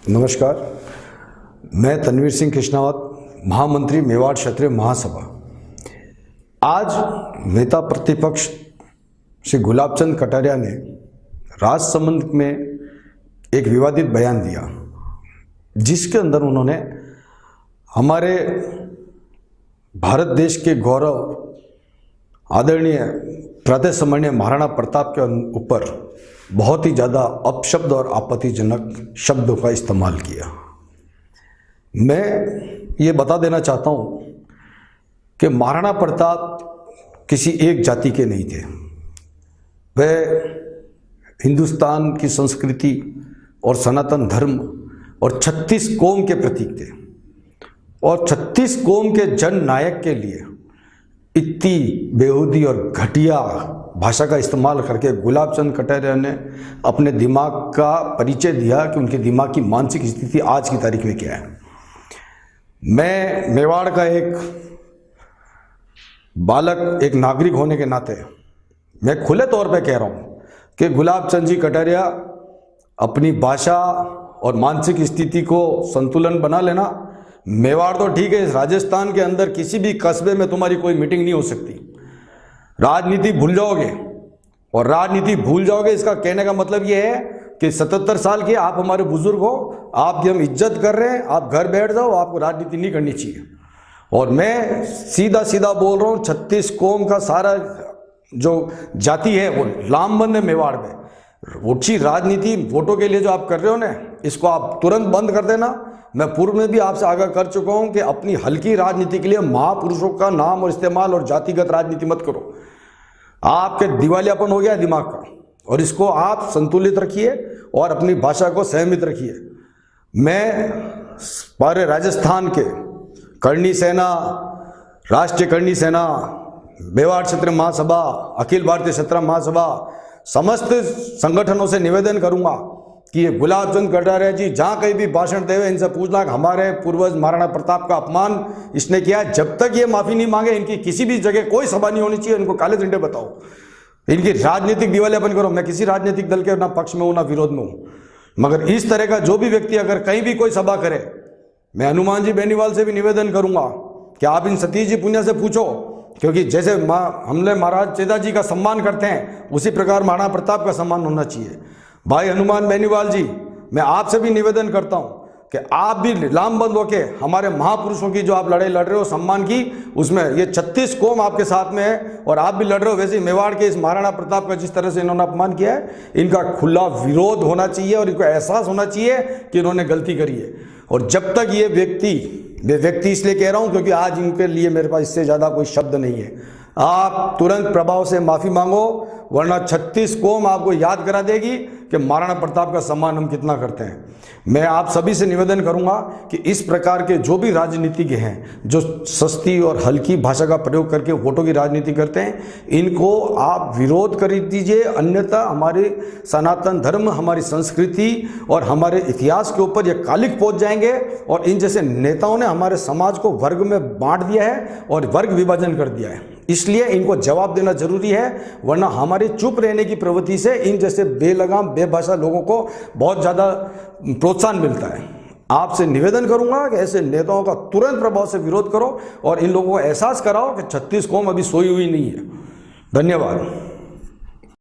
नमस्कार, मैं तनवीर सिंह कृष्णावत, महामंत्री मेवाड़ क्षेत्रीय महासभा। आज नेता प्रतिपक्ष श्री गुलाबचंद कटारिया ने राजसमंद में एक विवादित बयान दिया, जिसके अंदर उन्होंने हमारे भारत देश के गौरव आदरणीय प्रातः सम्माननीय महाराणा प्रताप के ऊपर बहुत ही ज़्यादा अपशब्द और आपत्तिजनक शब्दों का इस्तेमाल किया। मैं ये बता देना चाहता हूँ कि महाराणा प्रताप किसी एक जाति के नहीं थे। वह हिंदुस्तान की संस्कृति और सनातन धर्म और 36 कौम के प्रतीक थे और 36 कौम के जन नायक के लिए इतनी बेहूदी और घटिया भाषा का इस्तेमाल करके गुलाबचंद कटारिया ने अपने दिमाग का परिचय दिया कि उनके दिमाग की मानसिक स्थिति आज की तारीख में क्या है। मैं मेवाड़ का एक बालक, एक नागरिक होने के नाते मैं खुले तौर पे कह रहा हूँ कि गुलाबचंद जी कटारिया अपनी भाषा और मानसिक स्थिति को संतुलन बना लेना। मेवाड़ तो ठीक है, इस राजस्थान के अंदर किसी भी कस्बे में तुम्हारी कोई मीटिंग नहीं हो सकती। राजनीति भूल जाओगे, और राजनीति भूल जाओगे इसका कहने का मतलब ये है कि 77 साल के आप हमारे बुजुर्ग हो, आपकी हम इज्जत कर रहे हैं, आप घर बैठ जाओ, आपको राजनीति नहीं करनी चाहिए। और मैं सीधा सीधा बोल रहा हूँ, 36 कौम का सारा जो जाति है वो लामबंद है मेवाड़ में। ऊंची राजनीति वोटों के लिए जो आप कर रहे हो ना, इसको आप तुरंत बंद कर देना। मैं पूर्व में भी आपसे आगाह कर चुका हूं कि अपनी हल्की राजनीति के लिए महापुरुषों का नाम और इस्तेमाल और जातिगत राजनीति मत करो। आपके दिवालियापन हो गया दिमाग का, और इसको आप संतुलित रखिए और अपनी भाषा को संयमित रखिए। मैं पूरे राजस्थान के करणी सेना, राष्ट्रीय करणी सेना, मेवाड़ क्षेत्रीय महासभा, अखिल भारतीय क्षेत्रीय महासभा, समस्त संगठनों से निवेदन करूंगा कि ये गुलाबचंद कटारिया जी जहाँ कहीं भी भाषण दे, इनसे पूछना कि हमारे पूर्वज महाराणा प्रताप का अपमान इसने किया है। जब तक ये माफ़ी नहीं मांगे, इनकी किसी भी जगह कोई सभा नहीं होनी चाहिए। इनको काले झंडे बताओ, इनकी राजनीतिक दिवालियापन करो। मैं किसी राजनीतिक दल के ना पक्ष में हूँ ना विरोध में हूँ, मगर इस तरह का जो भी व्यक्ति अगर कहीं भी कोई सभा करे, मैं हनुमान जी बेनीवाल से भी निवेदन करूंगा कि आप इन सतीश जी पुनिया से पूछो, क्योंकि जैसे हमने महाराज चेदा जी का सम्मान करते हैं, उसी प्रकार महाराणा प्रताप का सम्मान होना चाहिए। भाई हनुमान बेनीवाल जी, मैं आपसे भी निवेदन करता हूं कि आप भी लामबंद होके हमारे महापुरुषों की जो आप लड़ाई लड़ रहे हो सम्मान की, उसमें ये 36 कौम आपके साथ में है और आप भी लड़ रहे हो। वैसे ही मेवाड़ के इस महाराणा प्रताप का जिस तरह से इन्होंने अपमान किया है, इनका खुला विरोध होना चाहिए और इनको एहसास होना चाहिए कि इन्होंने गलती करी है। और जब तक ये व्यक्ति इसलिए कह रहा हूं क्योंकि आज इनके लिए मेरे पास इससे ज़्यादा कोई शब्द नहीं है। आप तुरंत प्रभाव से माफ़ी मांगो, वरना 36 कौम आपको याद करा देगी कि महाराणा प्रताप का सम्मान हम कितना करते हैं। मैं आप सभी से निवेदन करूंगा कि इस प्रकार के जो भी राजनीतिज्ञ हैं, जो सस्ती और हल्की भाषा का प्रयोग करके वोटों की राजनीति करते हैं, इनको आप विरोध कर दीजिए। अन्यथा हमारे सनातन धर्म, हमारी संस्कृति और हमारे इतिहास के ऊपर ये कालिक पहुंच जाएंगे। और इन जैसे नेताओं ने हमारे समाज को वर्ग में बांट दिया है और वर्ग विभाजन कर दिया है, इसलिए इनको जवाब देना जरूरी है। वरना हमारी चुप रहने की प्रवृत्ति से इन जैसे बेलगाम बेभाषा लोगों को बहुत ज़्यादा प्रोत्साहन मिलता है। आपसे निवेदन करूंगा कि ऐसे नेताओं का तुरंत प्रभाव से विरोध करो और इन लोगों को एहसास कराओ कि 36 कौम अभी सोई हुई नहीं है। धन्यवाद।